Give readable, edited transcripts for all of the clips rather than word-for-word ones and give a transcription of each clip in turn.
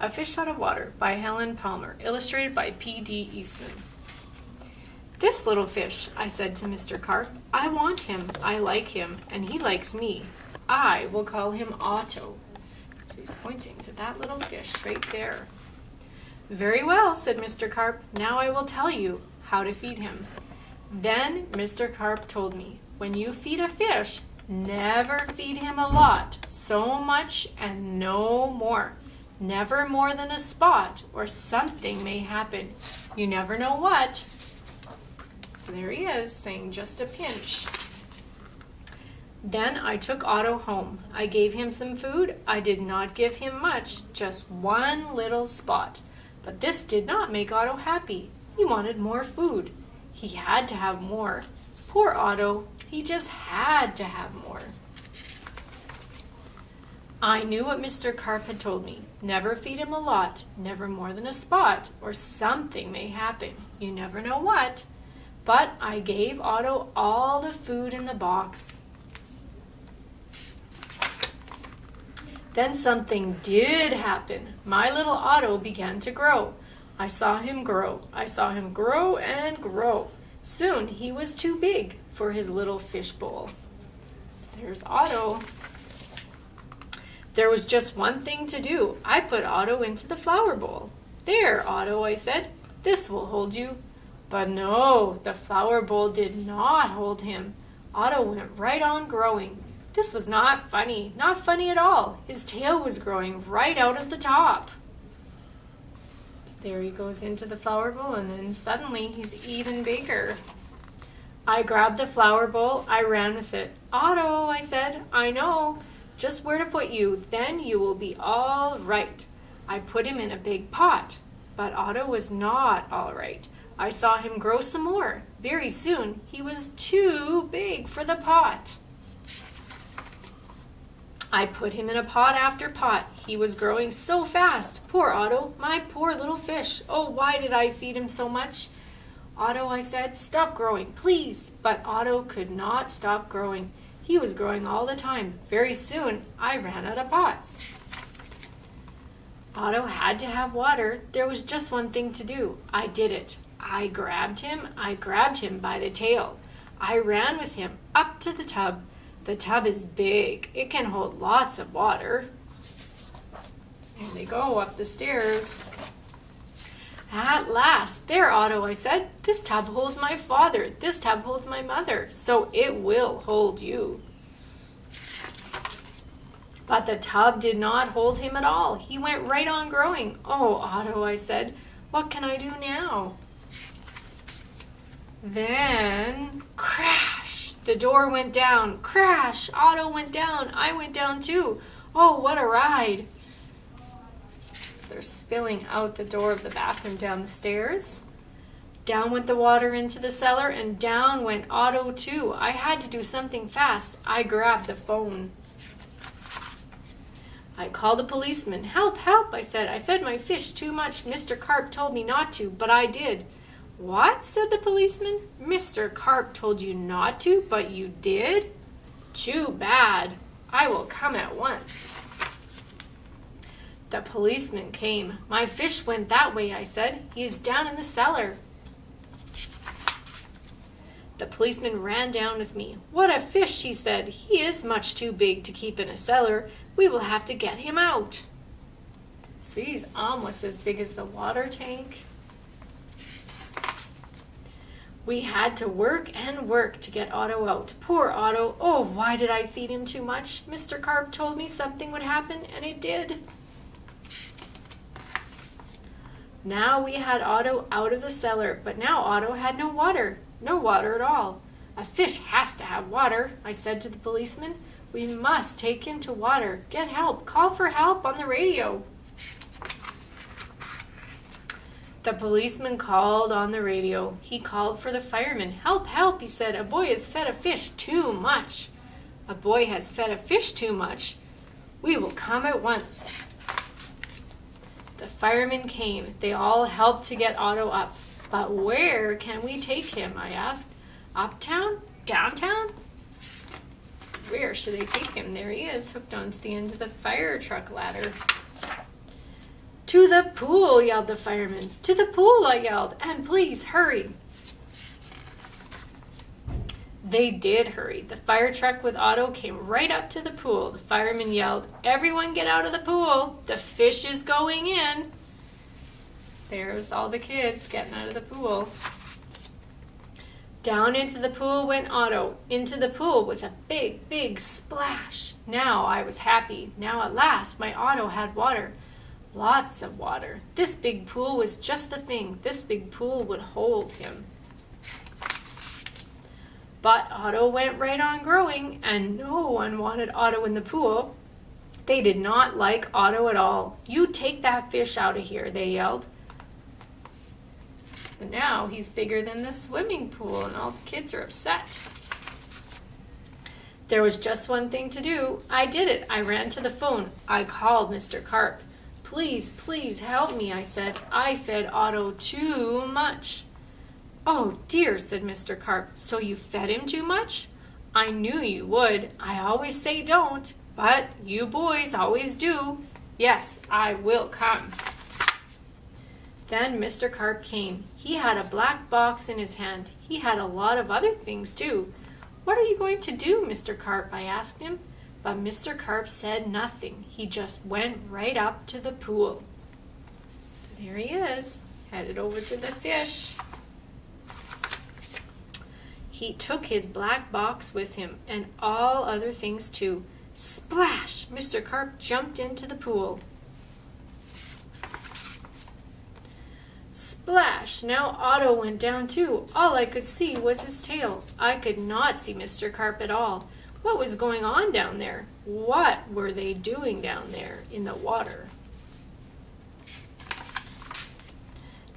A Fish Out of Water by Helen Palmer, illustrated by P.D. Eastman. This little fish, I said to Mr. Carp, I want him, I like him, and he likes me. I will call him Otto. So he's pointing to that little fish right there. Very well, said Mr. Carp. Now I will tell you how to feed him. Then Mr. Carp told me, when you feed a fish, never feed him a lot, so much and no more. Never more than a spot, or something may happen. You never know what. So there he is, saying just a pinch. Then I took Otto home. I gave him some food. I did not give him much, just one little spot. But this did not make Otto happy. He wanted more food. He had to have more. Poor Otto, he just had to have more. I knew what Mr. Carp had told me. Never feed him a lot, never more than a spot, or something may happen. You never know what. But I gave Otto all the food in the box. Then something did happen. My little Otto began to grow. I saw him grow. I saw him grow and grow. Soon he was too big for his little fish bowl. So there's Otto. There was just one thing to do. I put Otto into the flower bowl. There, Otto, I said. This will hold you. But no, the flower bowl did not hold him. Otto went right on growing. This was not funny at all. His tail was growing right out of the top. There he goes into the flower bowl, and then suddenly he's even bigger. I grabbed the flower bowl. I ran with it. Otto, I said, I know just where to put you. Then you will be all right. I put him in a big pot. But Otto was not all right. I saw him grow some more. Very soon he was too big for the pot. I put him in a pot after pot. He was growing so fast. Poor Otto, my poor little fish. Oh, why did I feed him so much? Otto, I said, stop growing, please. But Otto could not stop growing. He was growing all the time. Very soon, I ran out of pots. Otto had to have water. There was just one thing to do. I did it. I grabbed him by the tail. I ran with him up to the tub. The tub is big. It can hold lots of water. And they go up the stairs. At last, there, Otto, I said. This tub holds my father. This tub holds my mother. So it will hold you. But the tub did not hold him at all. He went right on growing. Oh, Otto, I said, what can I do now? Then, crash! The door went down. Crash! Otto went down. I went down too. Oh, what a ride. So they're spilling out the door of the bathroom down the stairs. Down went the water into the cellar, and down went Otto too. I had to do something fast. I grabbed the phone. I called a policeman. Help, help, I said. I fed my fish too much. Mr. Carp told me not to, but I did. What? Said the policeman. Mr. Carp told you not to, but you did? Too bad. I will come at once. The policeman came. My fish went that way, I said. He is down in the cellar. The policeman ran down with me. What a fish, he said. He is much too big to keep in a cellar. We will have to get him out. See, he's almost as big as the water tank. We had to work and work to get Otto out. Poor Otto. Oh, why did I feed him too much? Mr. Carp told me something would happen, and it did. Now we had Otto out of the cellar, but now Otto had no water. No water at all. A fish has to have water, I said to the policeman. We must take him to water. Get help. Call for help on the radio. The policeman called on the radio. He called for the fireman. Help, help, he said. A boy has fed a fish too much. A boy has fed a fish too much. We will come at once. The firemen came. They all helped to get Otto up. But where can we take him? I asked. Uptown? Downtown? Where should they take him? There he is, hooked onto the end of the fire truck ladder. To the pool, yelled the fireman. To the pool, I yelled, and please hurry. They did hurry. The fire truck with Otto came right up to the pool. The fireman yelled, everyone get out of the pool. The fish is going in. There's all the kids getting out of the pool. Down into the pool went Otto, into the pool with a big, big splash. Now I was happy. Now at last my Otto had water. Lots of water. This big pool was just the thing. This big pool would hold him. But Otto went right on growing, and no one wanted Otto in the pool. They did not like Otto at all. You take that fish out of here, they yelled. But now he's bigger than the swimming pool, and all the kids are upset. There was just one thing to do. I did it. I ran to the phone. I called Mr. Carp. Please, please help me, I said. I fed Otto too much. Oh dear, said Mr. Carp. So you fed him too much? I knew you would. I always say don't, but you boys always do. Yes, I will come. Then Mr. Carp came. He had a black box in his hand. He had a lot of other things too. What are you going to do, Mr. Carp? I asked him. But Mr. Carp said nothing. He just went right up to the pool. So there he is, headed over to the fish. He took his black box with him and all other things too. Splash! Mr. Carp jumped into the pool. Splash! Now Otto went down too. All I could see was his tail. I could not see Mr. Carp at all. What was going on down there? What were they doing down there in the water?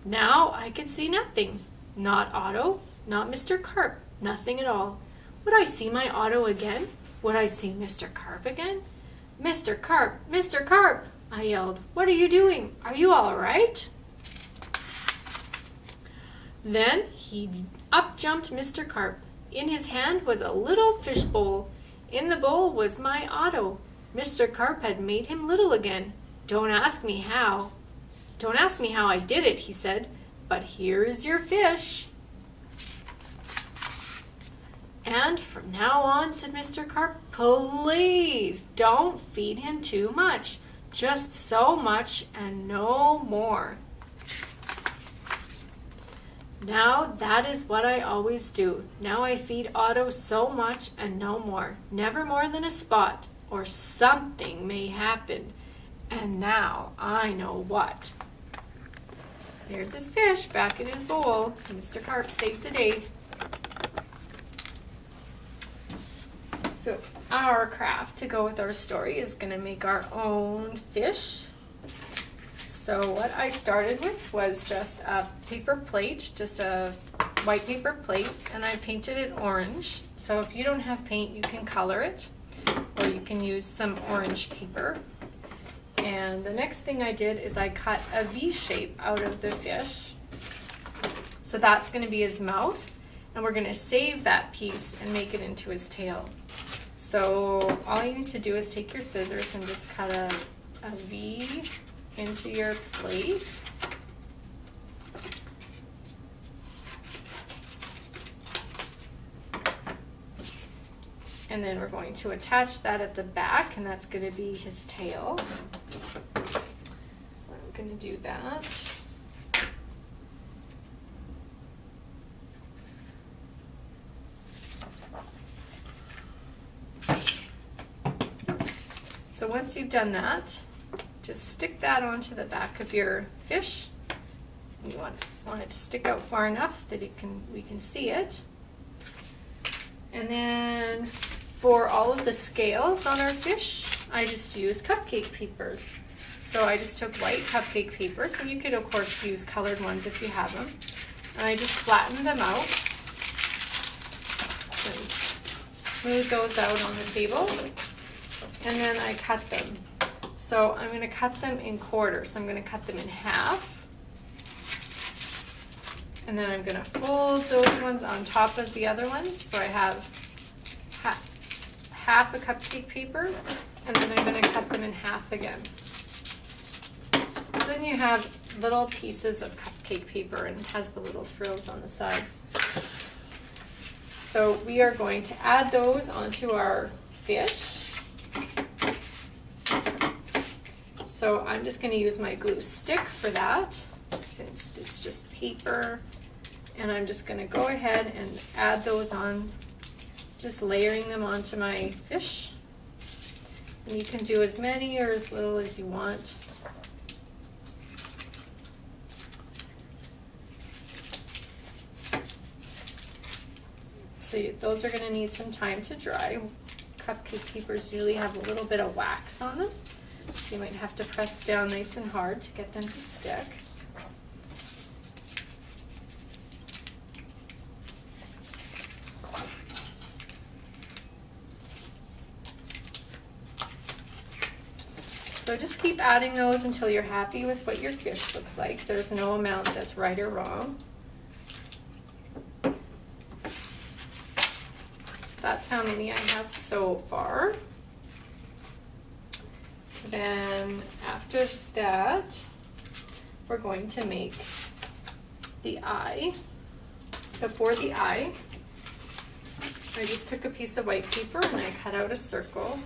Now I could see nothing. Not Otto, not Mr. Carp, nothing at all. Would I see my Otto again? Would I see Mr. Carp again? Mr. Carp, Mr. Carp, I yelled. What are you doing? Are you all right? Then up jumped Mr. Carp. In his hand was a little fish bowl. In the bowl was my Otto. Mr. Carp had made him little again. Don't ask me how. Don't ask me how I did it, he said, but here is your fish. And from now on, said Mr. Carp, please don't feed him too much. Just so much and no more. Now that is what I always do. Now I feed Otto so much and no more. Never more than a spot, or something may happen. And now I know what. So there's his fish back in his bowl. Mr. Carp saved the day. So our craft to go with our story is going to make our own fish. So what I started with was just a paper plate, just a white paper plate, and I painted it orange. So if you don't have paint, you can color it, or you can use some orange paper. And the next thing I did is I cut a V shape out of the fish. So that's going to be his mouth, and we're going to save that piece and make it into his tail. So all you need to do is take your scissors and just cut a V into your plate. And then we're going to attach that at the back, and that's going to be his tail. So I'm going to do that. So once you've done that, just stick that onto the back of your fish. You want it to stick out far enough that we can see it. And then for all of the scales on our fish, I just used cupcake papers. So I just took white cupcake papers, and you could of course use colored ones if you have them. And I just flattened them out. Just smooth those out on the table. And then I cut them. So I'm going to cut them in quarters. So I'm going to cut them in half. And then I'm going to fold those ones on top of the other ones. So I have half a cupcake paper, and then I'm going to cut them in half again. So then you have little pieces of cupcake paper, and it has the little frills on the sides. So we are going to add those onto our fish. So I'm just going to use my glue stick for that, since it's just paper. And I'm just going to go ahead and add those on, just layering them onto my fish. And you can do as many or as little as you want. So those are going to need some time to dry. Cupcake papers usually have a little bit of wax on them, so you might have to press down nice and hard to get them to stick. So just keep adding those until you're happy with what your fish looks like. There's no amount that's right or wrong. That's how many I have so far. So then after that, we're going to make the eye. Before the eye, I just took a piece of white paper and I cut out a circle.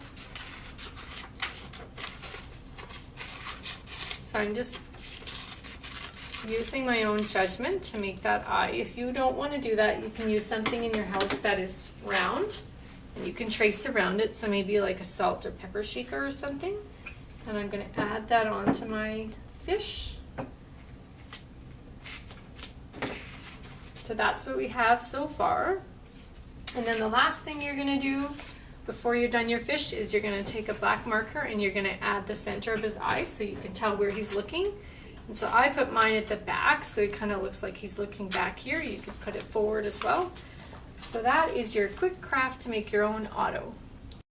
So I'm just using my own judgment to make that eye. If you don't want to do that, you can use something in your house that is round, and you can trace around it, so maybe like a salt or pepper shaker or something. And I'm going to add that onto my fish. So that's what we have so far. And then the last thing you're going to do before you're done your fish is you're going to take a black marker and you're going to add the center of his eye so you can tell where he's looking. And so I put mine at the back, so it kind of looks like he's looking back here. You could put it forward as well. So that is your quick craft to make your own auto.